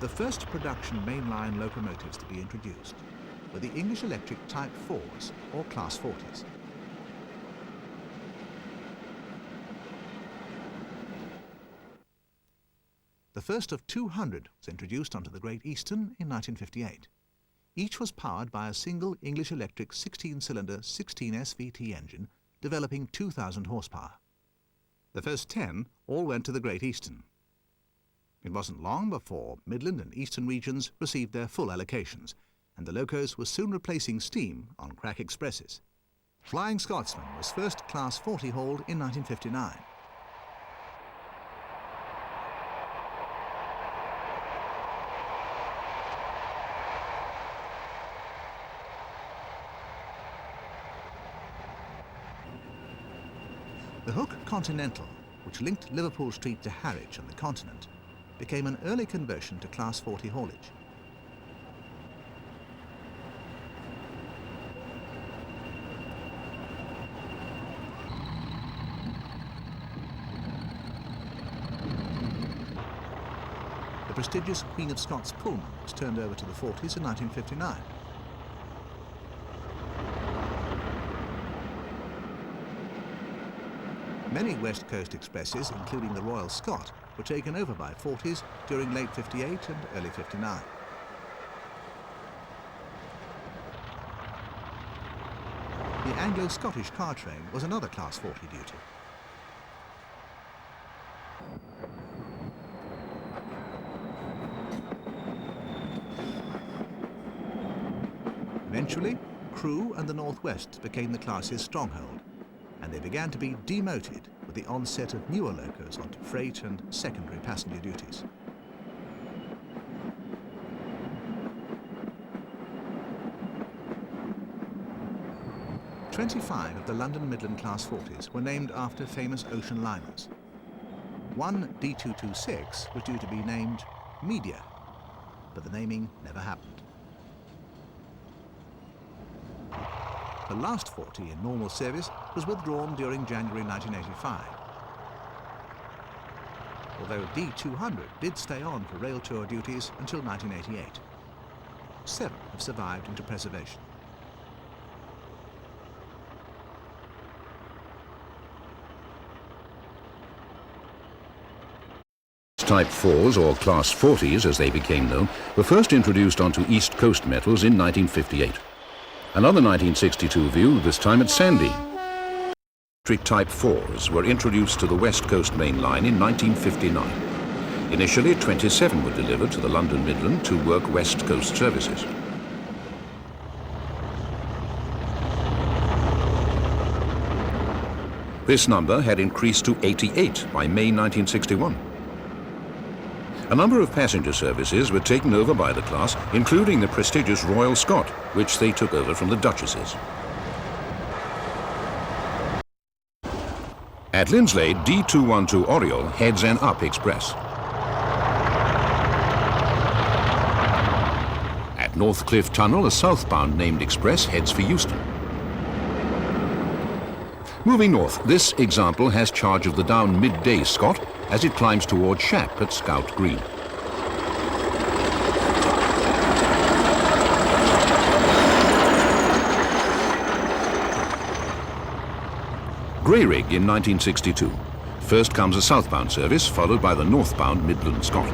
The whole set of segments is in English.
The first production mainline locomotives to be introduced were the English Electric Type 4s, or Class 40s. The first of 200 was introduced onto the Great Eastern in 1958. Each was powered by a single English Electric 16-cylinder 16 SVT engine developing 2,000 horsepower. The first 10 all went to the Great Eastern. It wasn't long before Midland and Eastern regions received their full allocations, and the locos were soon replacing steam on crack expresses. Flying Scotsman was first Class 40 hauled in 1959. The Hook Continental, which linked Liverpool Street to Harwich and the continent, became an early conversion to Class 40 haulage. The prestigious Queen of Scots Pullman was turned over to the 40s in 1959. Many West Coast expresses, including the Royal Scot, were taken over by 40s during late 58 and early 59. The Anglo-Scottish car train was another Class 40 duty. Eventually, Crewe and the North West became the class's stronghold, and they began to be demoted with the onset of newer locos onto freight and secondary passenger duties. "25 of the London Midland Class 40s were named after famous ocean liners. One D226 was due to be named Media, but the naming never happened. The last 40 in normal service was withdrawn during January 1985. Although D200 did stay on for rail tour duties until 1988. 7 have survived into preservation. Type 4s, or Class 40s as they became known, were first introduced onto East Coast metals in 1958. Another 1962 view, this time at Sandine. Electric Type 4s were introduced to the West Coast main line in 1959. Initially, 27 were delivered to the London Midland to work West Coast services. This number had increased to 88 by May 1961. A number of passenger services were taken over by the class, including the prestigious Royal Scot, which they took over from the Duchesses. At Lindsley, D212 Oriole heads an up express. At Northcliffe Tunnel, a southbound named express heads for Euston. Moving north, this example has charge of the down midday Scot as it climbs towards Shap at Scout Green. Greyrig in 1962. First comes a southbound service, followed by the northbound Midland Scot.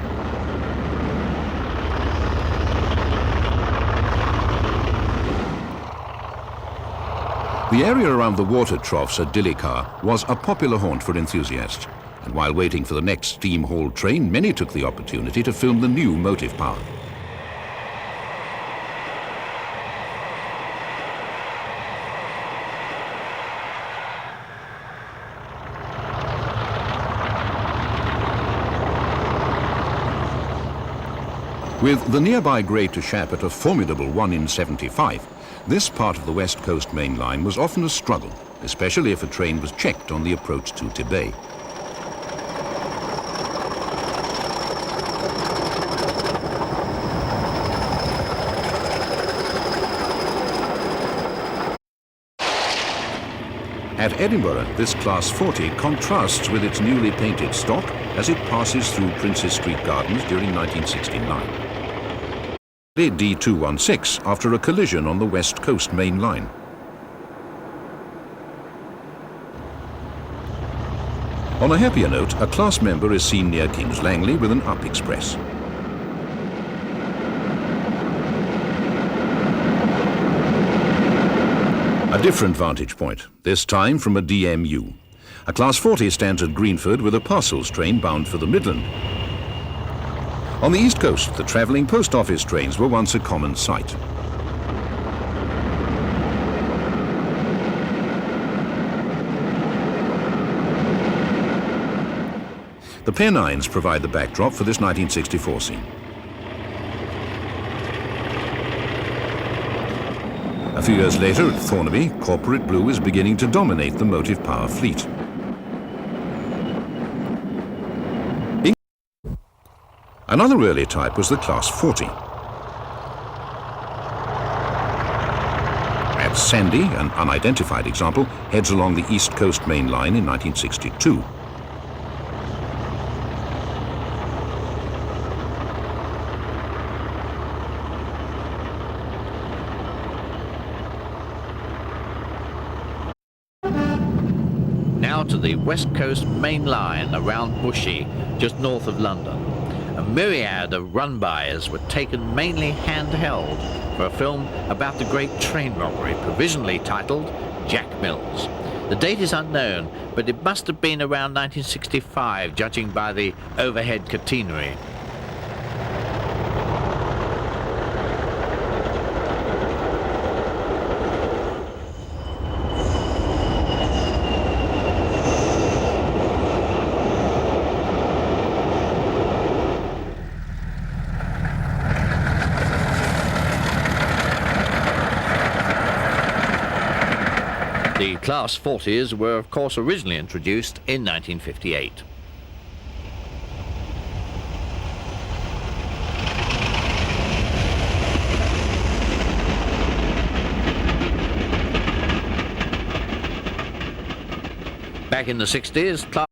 The area around the water troughs at Dillicar was a popular haunt for enthusiasts, and while waiting for the next steam-hauled train, many took the opportunity to film the new motive power. With the nearby grade to Shap at a formidable 1 in 75, this part of the West Coast main line was often a struggle, especially if a train was checked on the approach to Tibet. At Edinburgh, this Class 40 contrasts with its newly painted stock as it passes through Princes Street Gardens during 1969. D216 after a collision on the West Coast main line. On a happier note, a class member is seen near Kings Langley with an up express. A different vantage point, this time from a DMU. A Class 40 stands at Greenford with a parcels train bound for the Midland. On the East Coast, the travelling post office trains were once a common sight. The Pennines provide the backdrop for this 1964 scene. A few years later at Thornaby, corporate blue is beginning to dominate the motive power fleet. Another early type was the Class 40. At Sandy, an unidentified example, heads along the East Coast main line in 1962. Now to the West Coast main line around Bushey, just north of London. A myriad of run-bys were taken mainly handheld for a film about the great train robbery, provisionally titled Jack Mills. The date is unknown, but it must have been around 1965, judging by the overhead catenary. The Class 40s were, of course, originally introduced in 1958. Back in the 60s, Class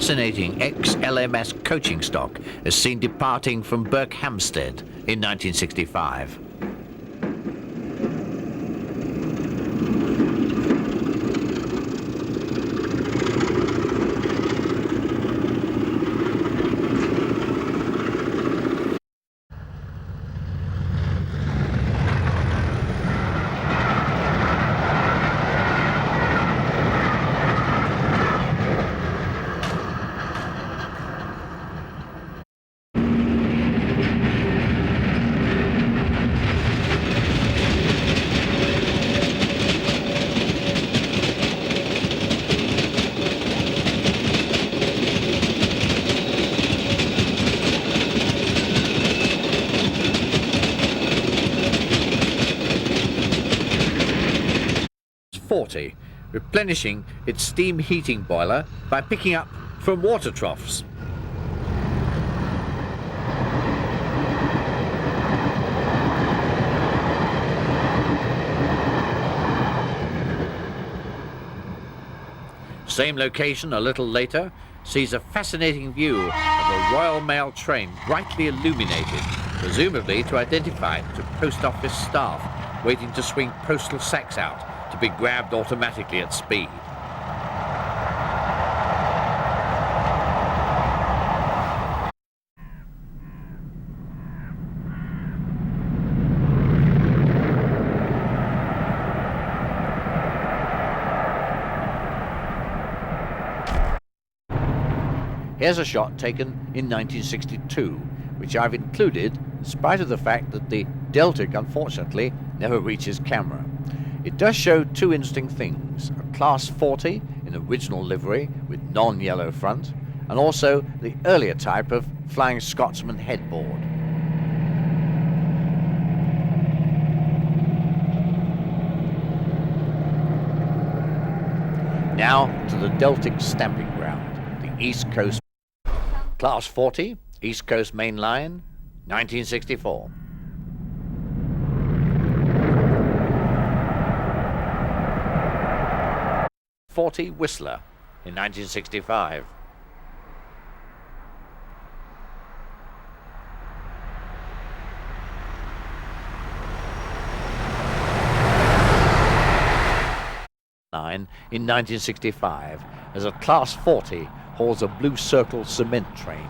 fascinating ex-LMS coaching stock is seen departing from Berkhamsted in 1965. 40, replenishing its steam heating boiler by picking up from water troughs. Same location a little later sees a fascinating view of a Royal Mail train brightly illuminated, presumably to identify it to post office staff waiting to swing postal sacks out to be grabbed automatically at speed. Here's a shot taken in 1962, which I've included in spite of the fact that the Deltic, unfortunately, never reaches camera. It does show two interesting things: a Class 40 in original livery with non-yellow front, and also the earlier type of Flying Scotsman headboard. Now to the Deltic stamping ground, the East Coast. Class 40, East Coast Main Line, 1964. '40 Whistler in 1965. In 1965, as a Class 40 hauls a Blue Circle cement train.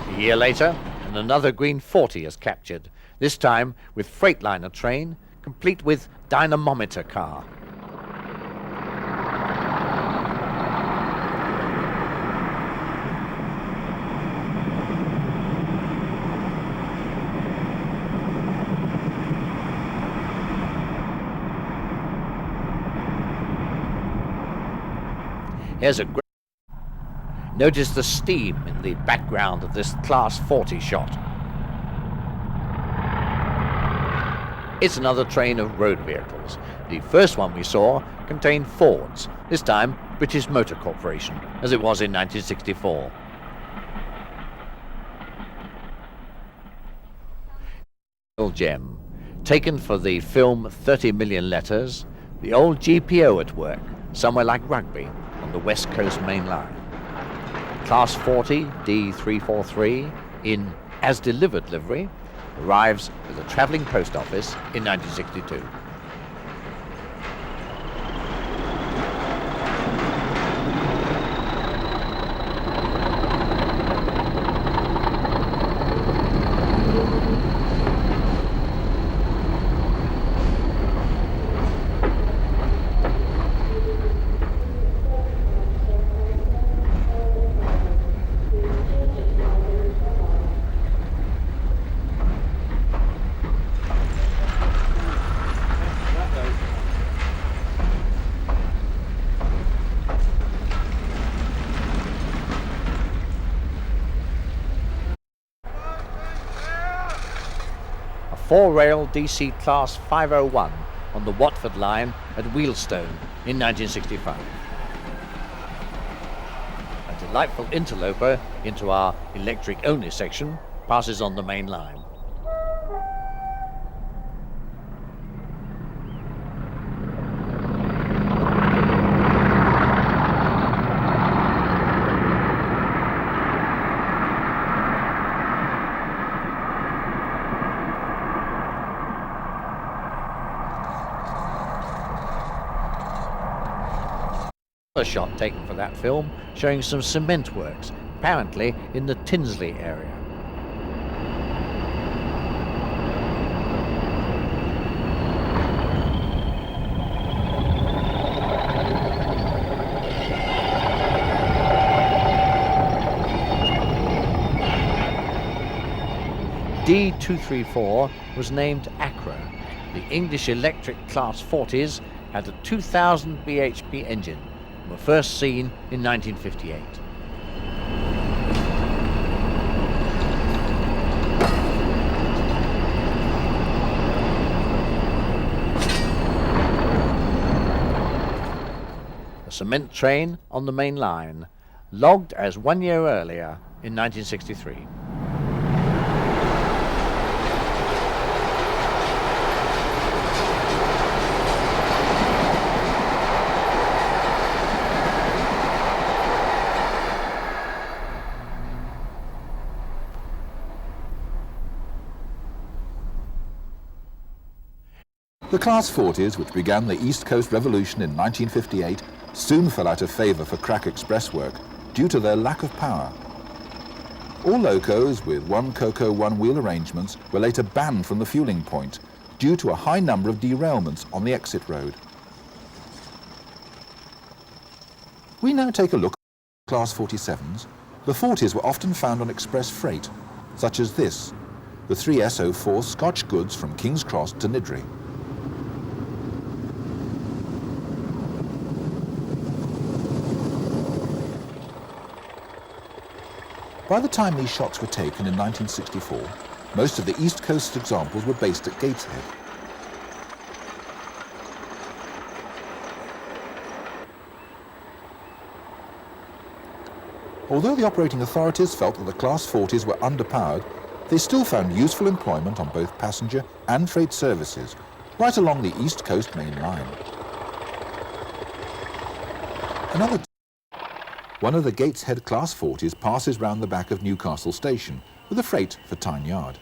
A year later, and another green 40 is captured, this time with Freightliner train, complete with dynamometer car. Here's a great. Notice the steam in the background of this Class 40 shot. It's another train of road vehicles. The first one we saw contained Fords, this time British Motor Corporation, as it was in 1964. Gem, taken for the film 30 Million Letters, the old GPO at work, somewhere like Rugby, on the West Coast Main Line. Class 40 D343 in as delivered livery arrives at the travelling post office in 1962. Four-rail DC Class 501 on the Watford line at Wheelstone in 1965. A delightful interloper into our electric-only section passes on the main line. A shot taken for that film showing some cement works, apparently in the Tinsley area. D234 was named Accra. The English electric Class 40s had a 2000 bhp engine and were first seen in 1958. A cement train on the main line, logged as 1 year earlier in 1963. The Class 40s, which began the East Coast Revolution in 1958, soon fell out of favour for crack express work due to their lack of power. All locos with one Coco one-wheel arrangements were later banned from the fueling point due to a high number of derailments on the exit road. We now take a look at Class 47s. The 40s were often found on express freight, such as this, the 3SO4 Scotch goods from King's Cross to Niddrie. By the time these shots were taken in 1964, most of the East Coast examples were based at Gateshead. Although the operating authorities felt that the Class 40s were underpowered, they still found useful employment on both passenger and freight services right along the East Coast main line. One of the Gateshead Class 40s passes round the back of Newcastle Station with a freight for Tyne Yard.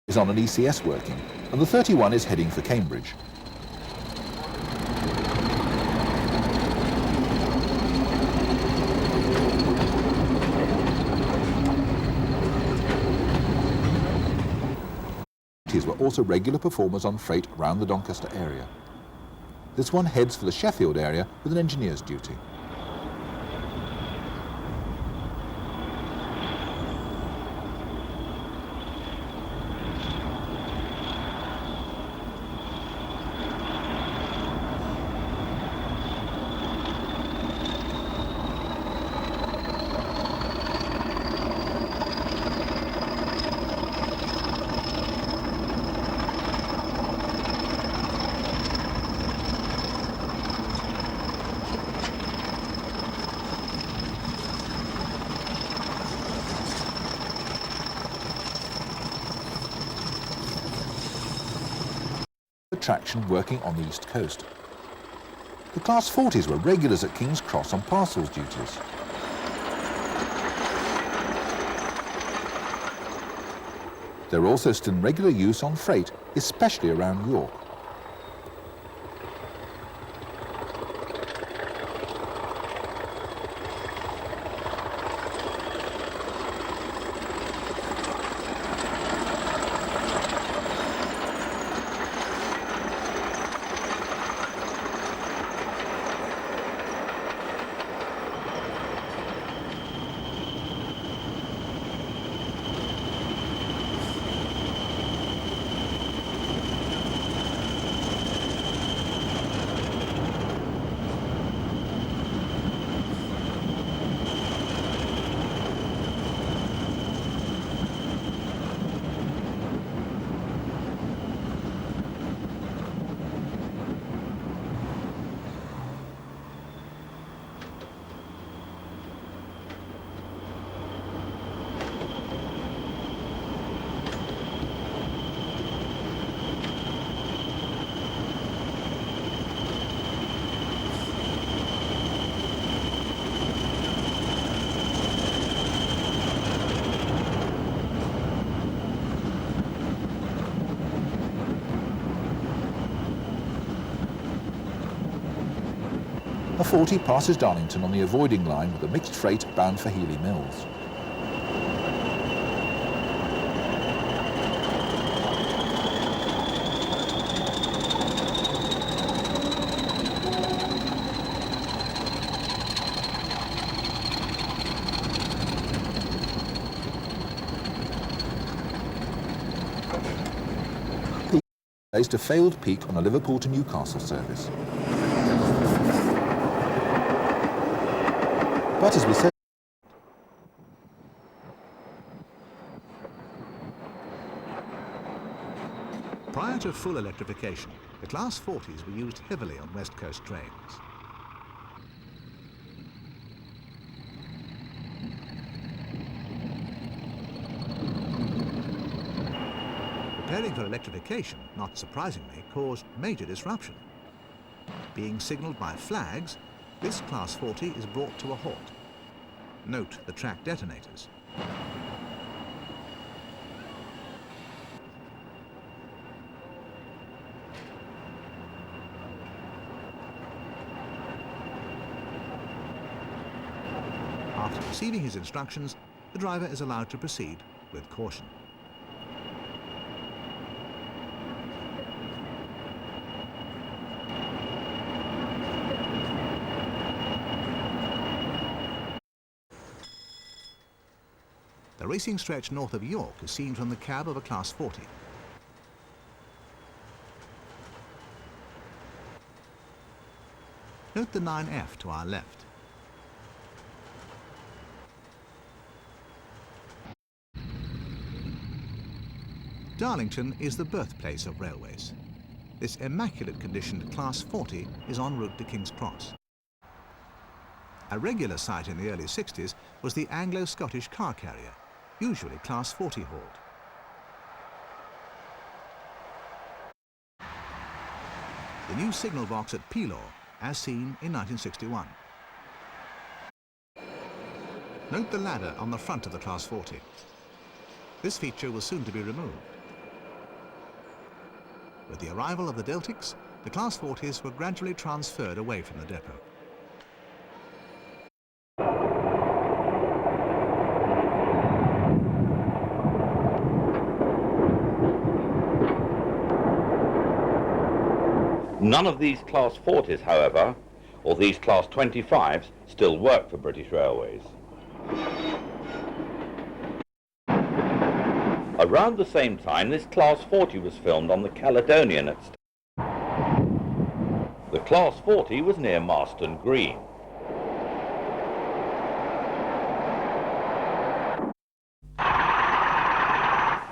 Is on an ECS working, and the 31 is heading for Cambridge. Were also regular performers on freight around the Doncaster area. This one heads for the Sheffield area with an engineer's duty. Traction working on the East Coast. The Class 40s were regulars at King's Cross on parcels duties. They're also still in regular use on freight, especially around York. A 40 passes Darlington on the avoiding line with a mixed freight bound for Healy Mills. Placed a failed peak on a Liverpool to Newcastle service. But as we said, prior to full electrification, the Class 40s were used heavily on West Coast trains. Preparing for electrification, not surprisingly, caused major disruption. Being signalled by flags, this Class 40 is brought to a halt. Note the track detonators. After receiving his instructions, the driver is allowed to proceed with caution. The racing stretch north of York is seen from the cab of a Class 40. Note the 9F to our left. Darlington is the birthplace of railways. This immaculate conditioned Class 40 is en route to King's Cross. A regular sight in the early 60s was the Anglo-Scottish car carrier, usually Class 40 hauled. The new signal box at Pelaw, as seen in 1961. Note the ladder on the front of the Class 40. This feature was soon to be removed. With the arrival of the Deltics, the Class 40s were gradually transferred away from the depot. None of these Class 40s, however, or these Class 25s, still work for British Railways. Around the same time, this Class 40 was filmed on the Caledonian at The Class 40 was near Marston Green.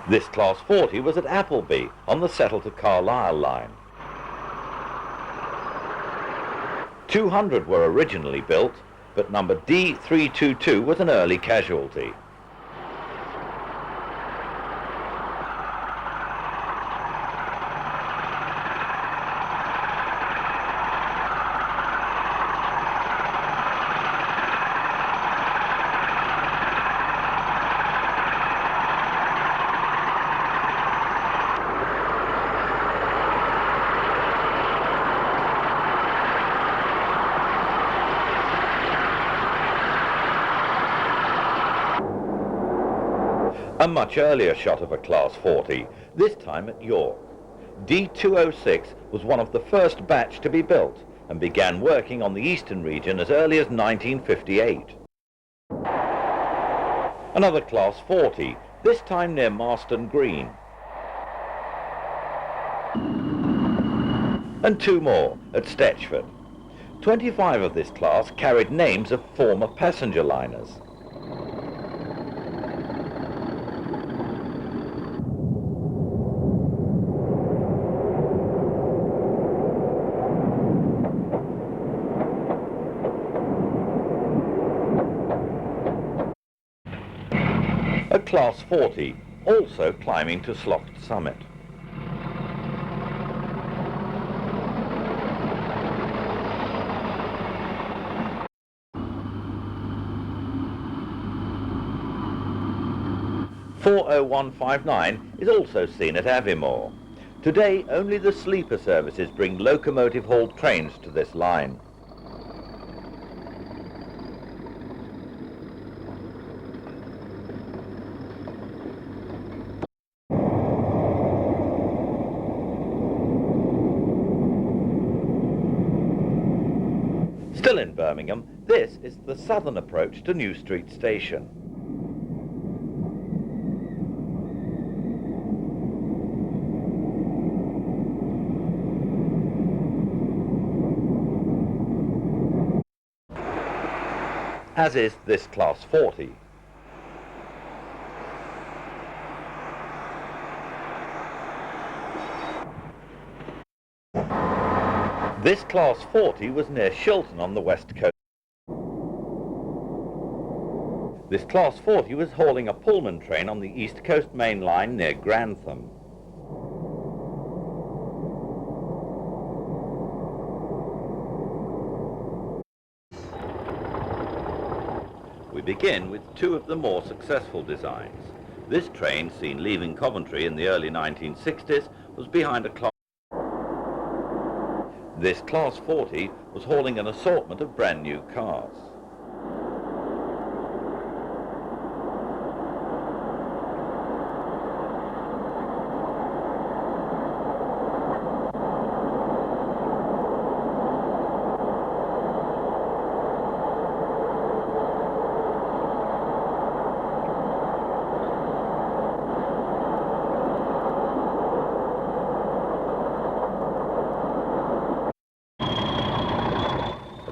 This Class 40 was at Appleby on the Settle to Carlisle line. 200 were originally built, but number D322 was an early casualty. A much earlier shot of a Class 40, this time at York. D206 was one of the first batch to be built and began working on the eastern region as early as 1958. Another Class 40, this time near Marston Green. And two more at Stetchford. 25 of this class carried names of former passenger liners. A Class 40, also climbing to Slough Summit. .40159 is also seen at Aviemore. Today, only the sleeper services bring locomotive-hauled trains to this line. Still in Birmingham, this is the southern approach to New Street Station. as is this Class 40. This Class 40 was near Shilton on the west coast. This Class 40 was hauling a Pullman train on the East Coast Main Line near Grantham. We begin with two of the more successful designs. This train, seen leaving Coventry in the early 1960s, was behind a Class. This Class 40 was hauling an assortment of brand new cars.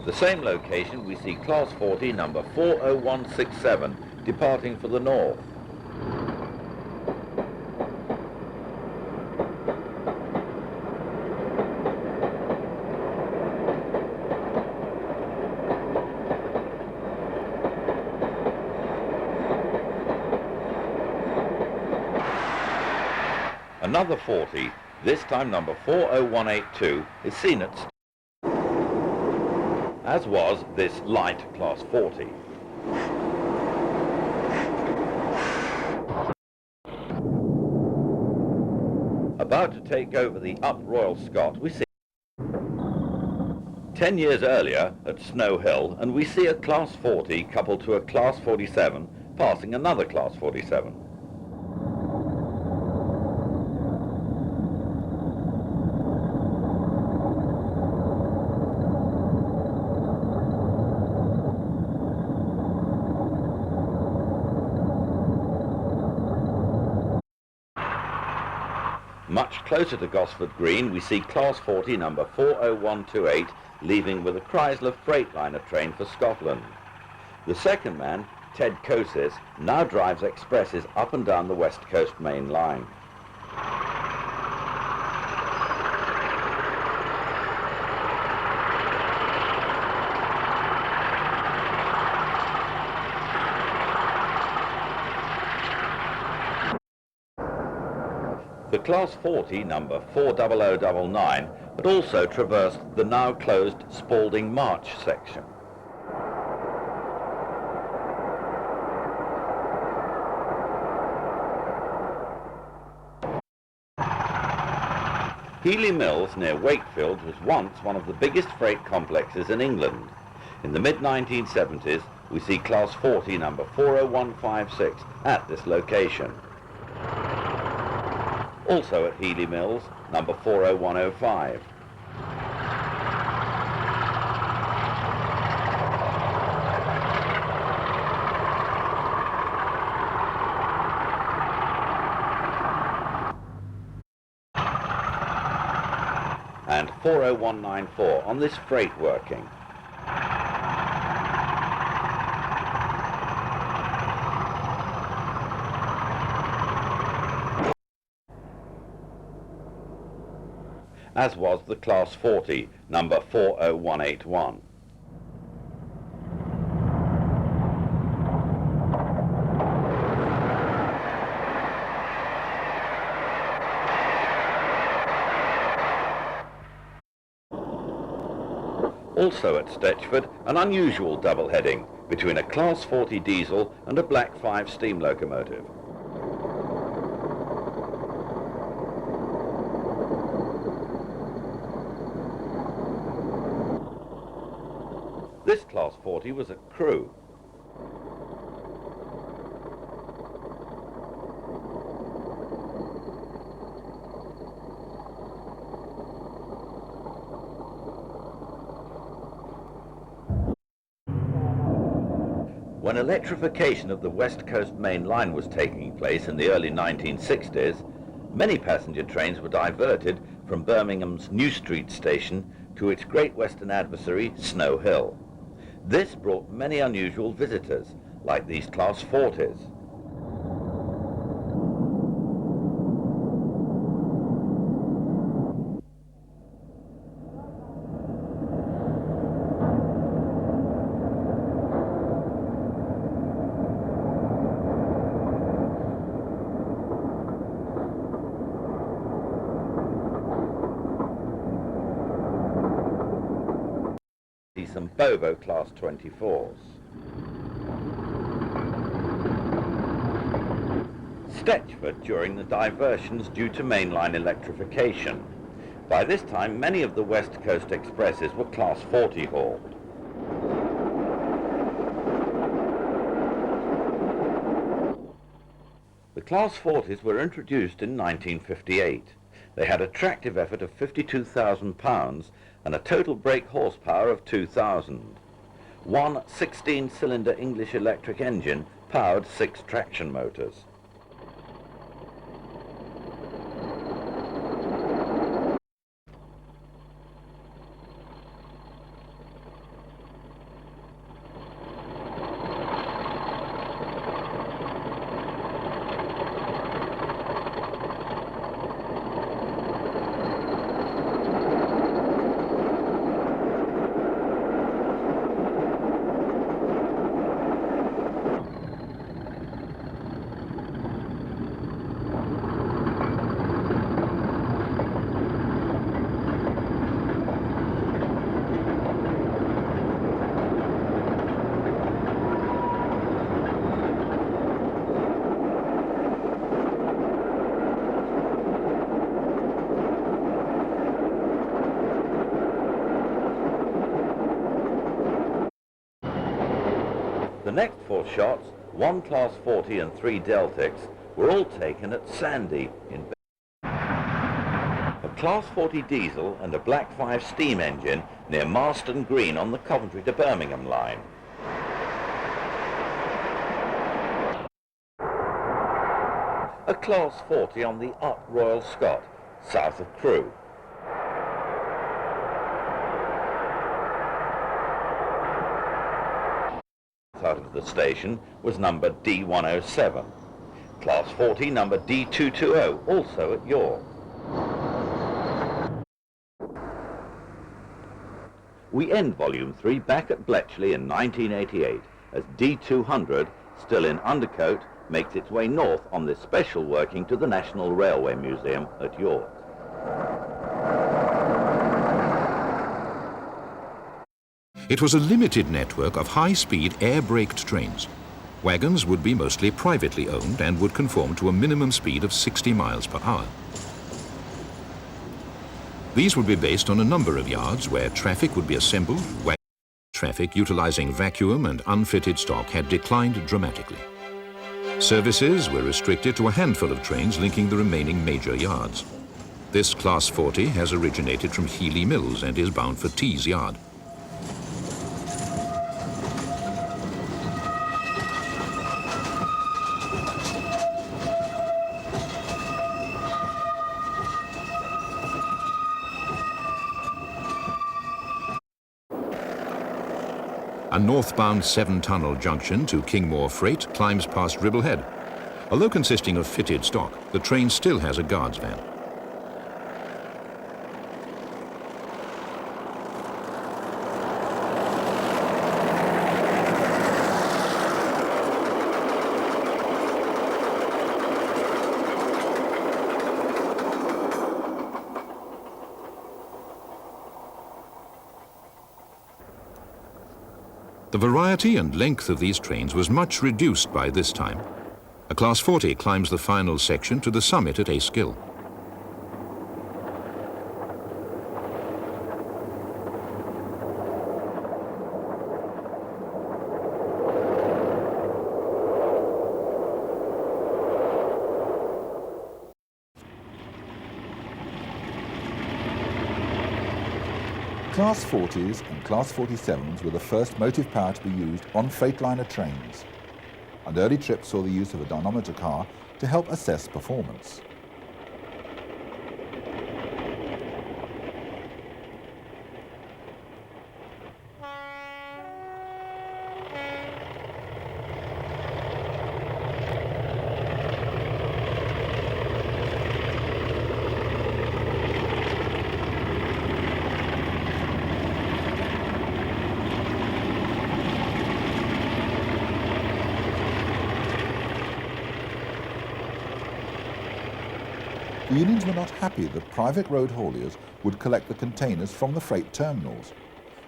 At the same location, we see Class 40 number 40167 departing for the north. Another 40, this time number 40182, is seen at as was this light Class 40. About to take over the Up Royal Scot, we see 10 years earlier at Snow Hill, and we see a Class 40 coupled to a Class 47 passing another Class 47. Much closer to Gosford Green, we see Class 40 number 40128 leaving with a Chrysler Freightliner train for Scotland. The second man, Ted Kosis, now drives expresses up and down the West Coast Main Line. The Class 40 number 40099 had also traversed the now closed Spalding March section. Healey Mills near Wakefield was once one of the biggest freight complexes in England. In the mid-1970s, we see Class 40 number 40156 at this location. Also at Healey Mills, number 40105. And 40194 on this freight working. As was the Class 40, number 40181. Also at Stetchford, an unusual double heading between a Class 40 diesel and a Black 5 steam locomotive. This Class 40 was at Crewe. When electrification of the West Coast Main Line was taking place in the early 1960s, many passenger trains were diverted from Birmingham's New Street station to its Great Western adversary, Snow Hill. This brought many unusual visitors, like these Class 40s. Some Bovo Class 24s. Stetchford during the diversions due to mainline electrification. By this time, many of the West Coast expresses were Class 40 hauled. The Class 40s were introduced in 1958. They had a tractive effort of 52,000 pounds and a total brake horsepower of 2,000. One 16-cylinder English electric engine powered 6 traction motors. The next 4 shots, 1 Class 40 and 3 Deltics, were all taken at Sandy in a Class 40 diesel and a Black 5 steam engine near Marston Green on the Coventry to Birmingham line. A Class 40 on the Up Royal Scot, south of Crewe. Out of the station was number D107. Class 40 number D220, also at York. We end Volume 3 back at Bletchley in 1988 as D200, still in undercoat, makes its way north on this special working to the National Railway Museum at York. It was a limited network of high-speed air-braked trains. Wagons would be mostly privately owned and would conform to a minimum speed of 60 miles per hour. These would be based on a number of yards where traffic would be assembled. Traffic utilizing vacuum and unfitted stock had declined dramatically. Services were restricted to a handful of trains linking the remaining major yards. This Class 40 has originated from Healy Mills and is bound for Tees Yard. A northbound 7-tunnel junction to Kingmore Freight climbs past Ribble Head. Although consisting of fitted stock, the train still has a guard's van. The variety and length of these trains was much reduced by this time. A Class 40 climbs the final section to the summit at Aysgill. Class 40s and Class 47s were the first motive power to be used on Freightliner trains, and early trips saw the use of a dynamometer car to help assess performance. The unions were not happy that private road hauliers would collect the containers from the freight terminals,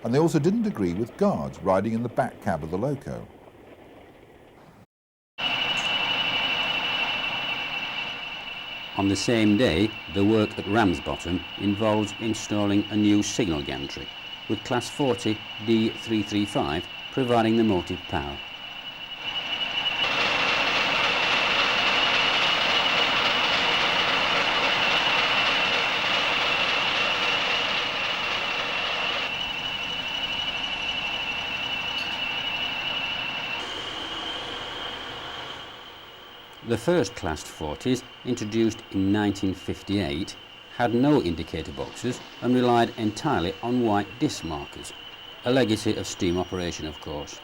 and they also didn't agree with guards riding in the back cab of the loco. On the same day, the work at Ramsbottom involves installing a new signal gantry, with Class 40 D335 providing the motive power. The first Class 40s, introduced in 1958, had no indicator boxes and relied entirely on white disc markers, a legacy of steam operation of course.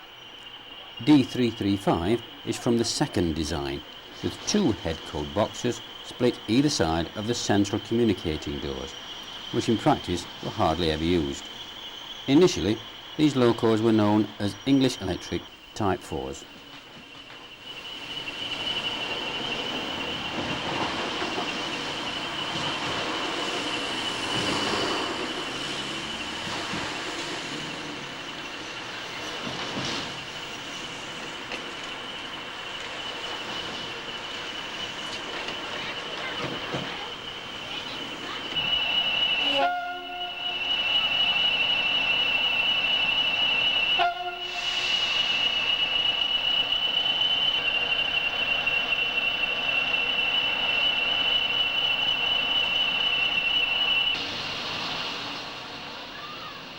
D335 is from the second design, with two head code boxes split either side of the central communicating doors, which in practice were hardly ever used. Initially, these locos were known as English Electric Type 4s.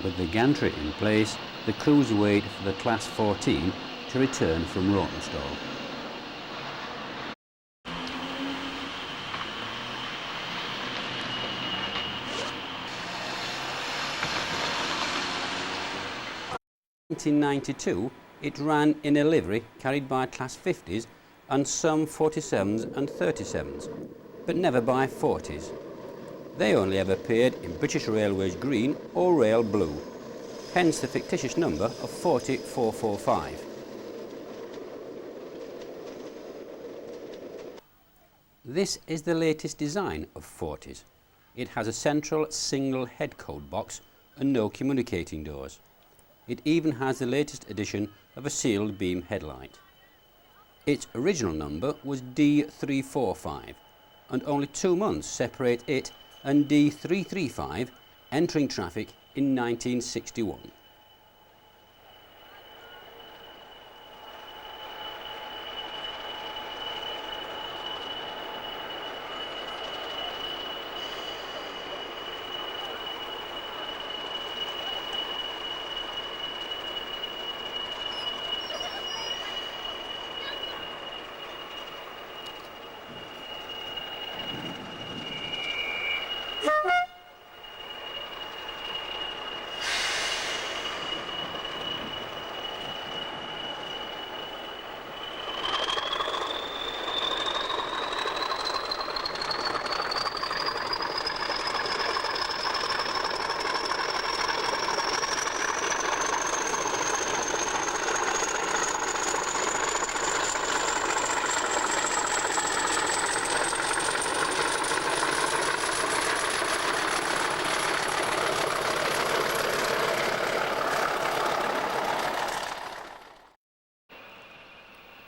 With the gantry in place, the crews wait for the Class 14 to return from Rawtenstall. In 1992, it ran in a livery carried by Class 50s and some 47s and 37s, but never by 40s. They only ever appeared in British Railways green or rail blue, hence the fictitious number of 40445. This is the latest design of 40s. It has a central single head code box and no communicating doors. It even has the latest edition of a sealed beam headlight. Its original number was D345, and only 2 months separate it and D335 entering traffic in 1961.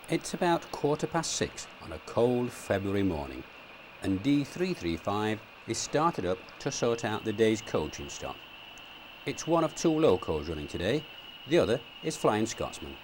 It's about 6:15 on a cold February morning, and D335 is started up to sort out the day's coaching stock. It's one of 2 locos running today, the other is Flying Scotsman.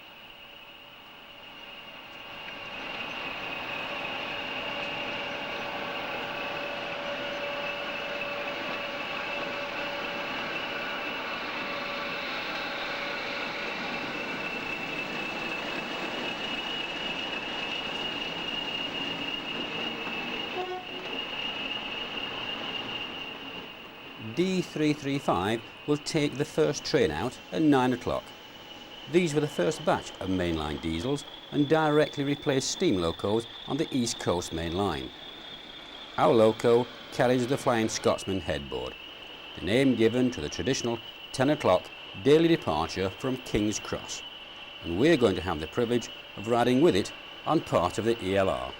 D335 will take the first train out at 9 o'clock. These were the first batch of mainline diesels and directly replaced steam locos on the East Coast Main Line. Our loco carries the Flying Scotsman headboard, the name given to the traditional 10 o'clock daily departure from King's Cross, and we're going to have the privilege of riding with it on part of the ELR.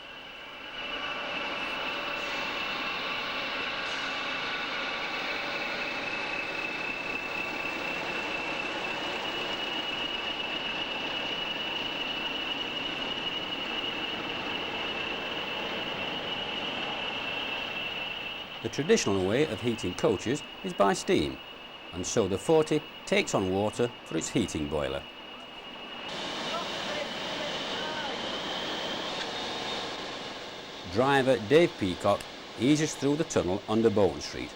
The traditional way of heating coaches is by steam, and so the 40 takes on water for its heating boiler. Driver Dave Peacock eases through the tunnel under Bowen Street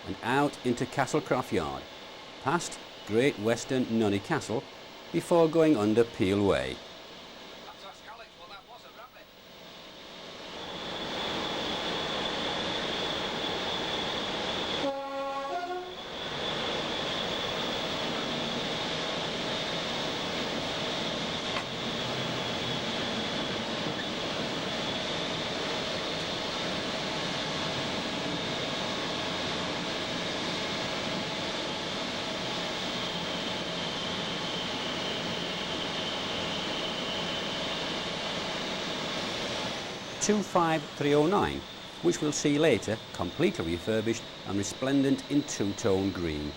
and out into Castlecroft Yard, past Great Western Nunney Castle, before going under Peel Way. (25309), which we'll see later completely refurbished and resplendent in two-tone green.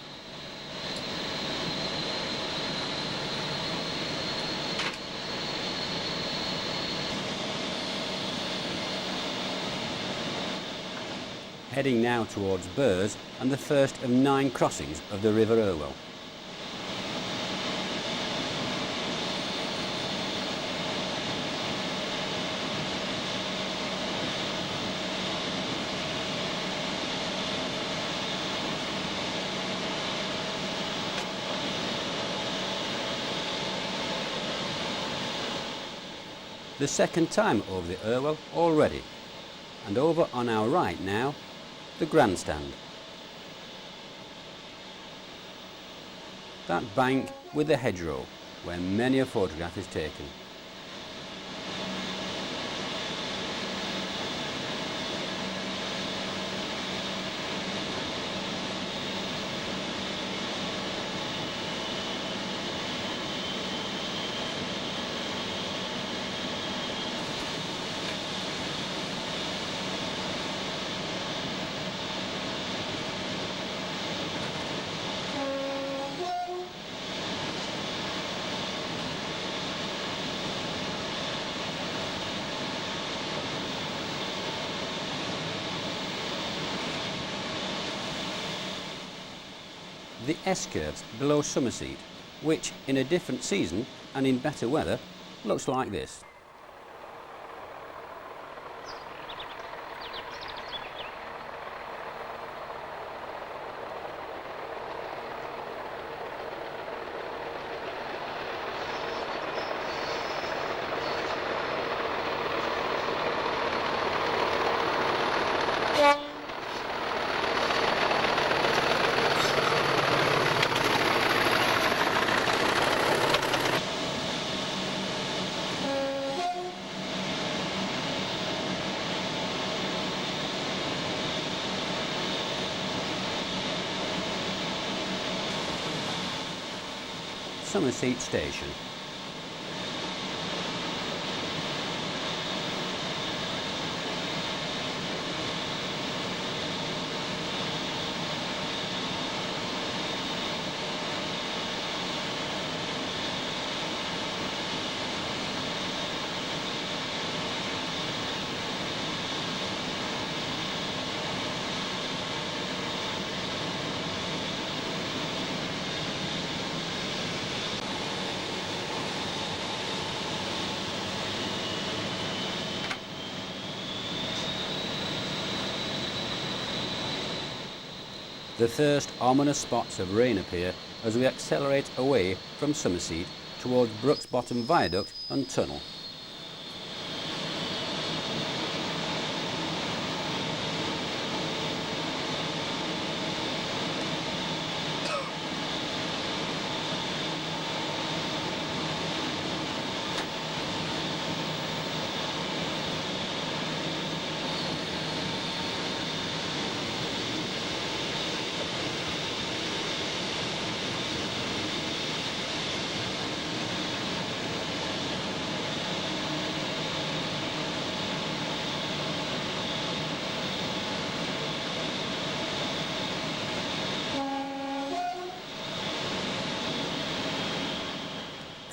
Heading now towards Burrs and the first of 9 crossings of the River Irwell. The second time over the Irwell already, and over on our right now, the grandstand. That bank with the hedgerow, where many a photograph is taken. The S-curves below Summerseat, which in a different season and in better weather looks like this. Summerseat Station. The first ominous spots of rain appear as we accelerate away from Summerseat towards Brooks Bottom Viaduct and Tunnel.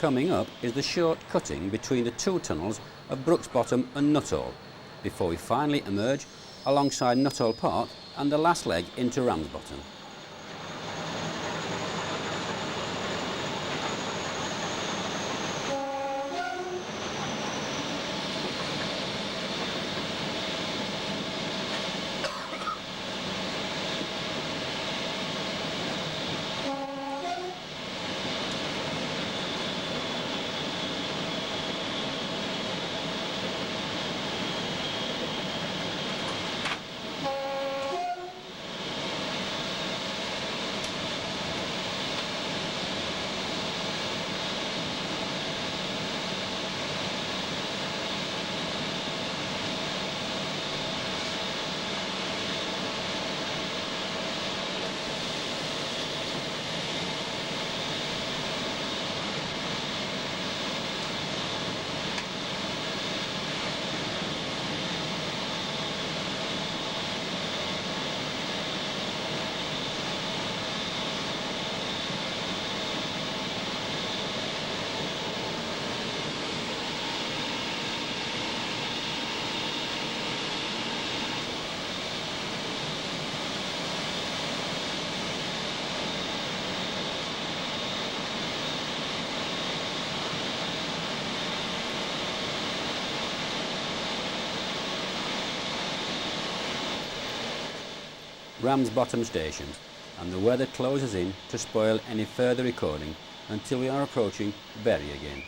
Coming up is the short cutting between the two tunnels of Brooks Bottom and Nuttall, before we finally emerge alongside Nuttall Park and the last leg into Ramsbottom. Ramsbottom Station, and the weather closes in to spoil any further recording until we are approaching Bury again.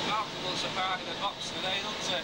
Markable to park in the box today, doesn't it?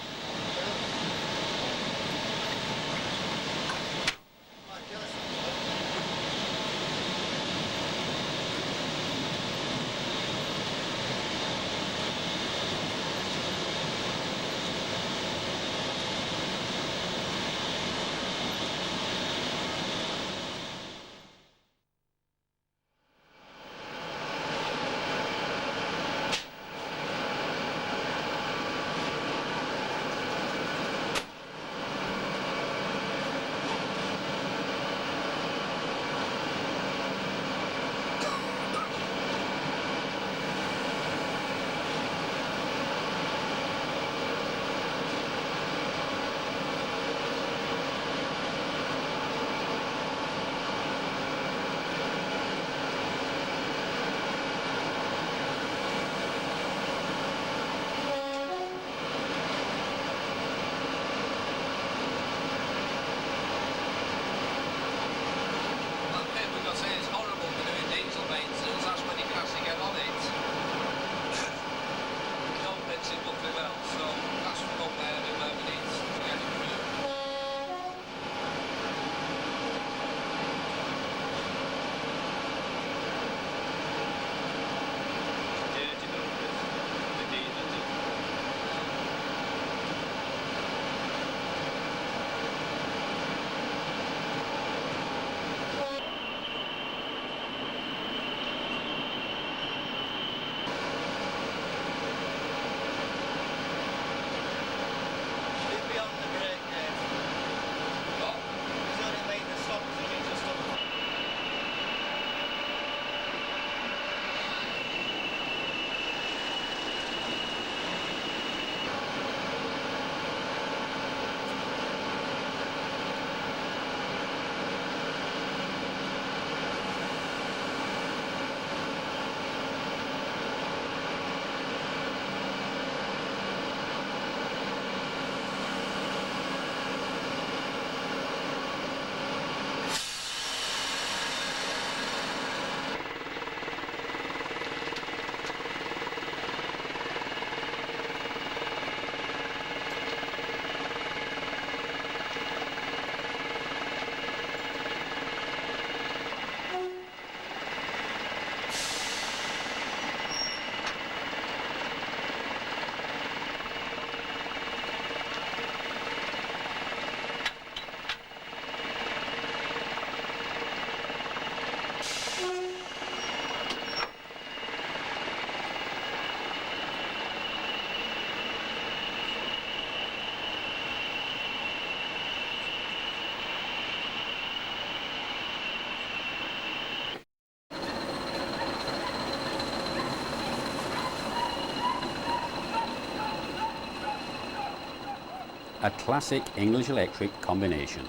a classic English Electric combination.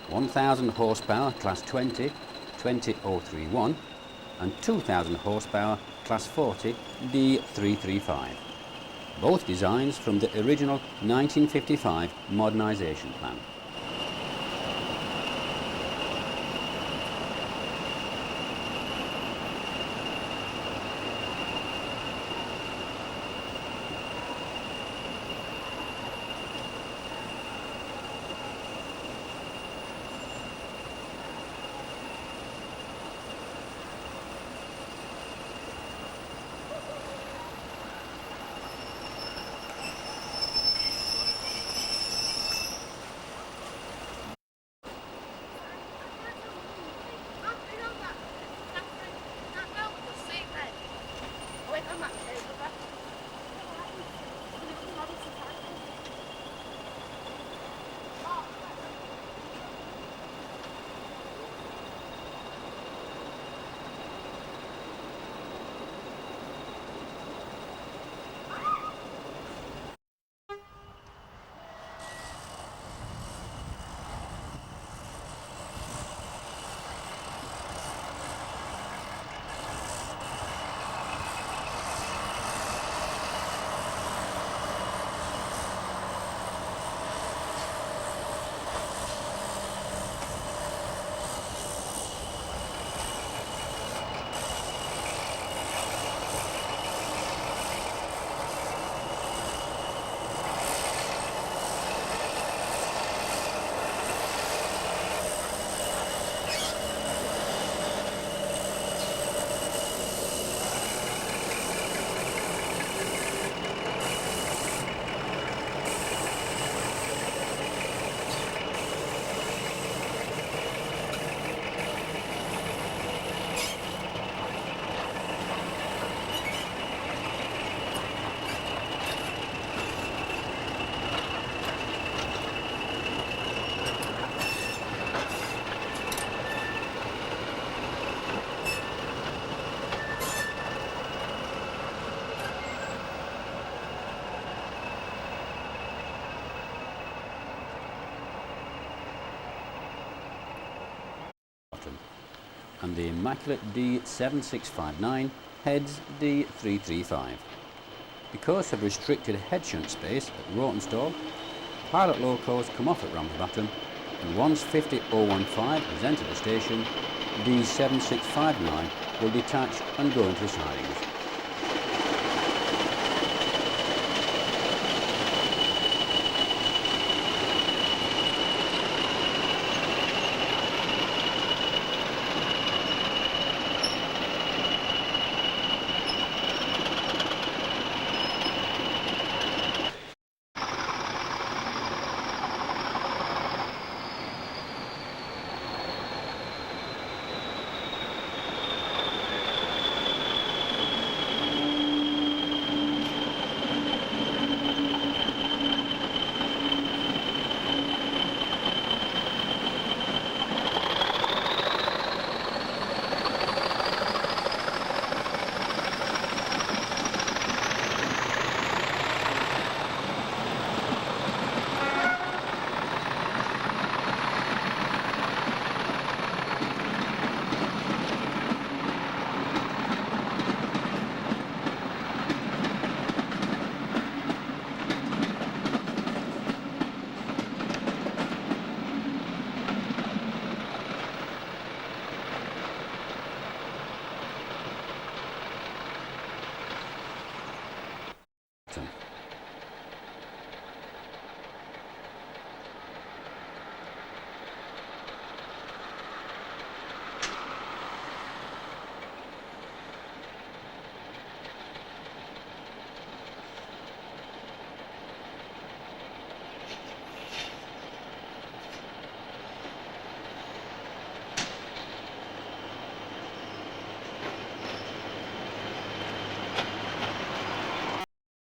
1000 horsepower Class 20, 20031 and 2000 horsepower Class 40 D335. Both designs from the original 1955 modernisation plan. And the immaculate D7659 heads D335. Because of restricted head shunt space at Rawtenstall, pilot locos come off at Ramsbottom, and once 50015 has entered the station, D7659 will detach and go into the sidings.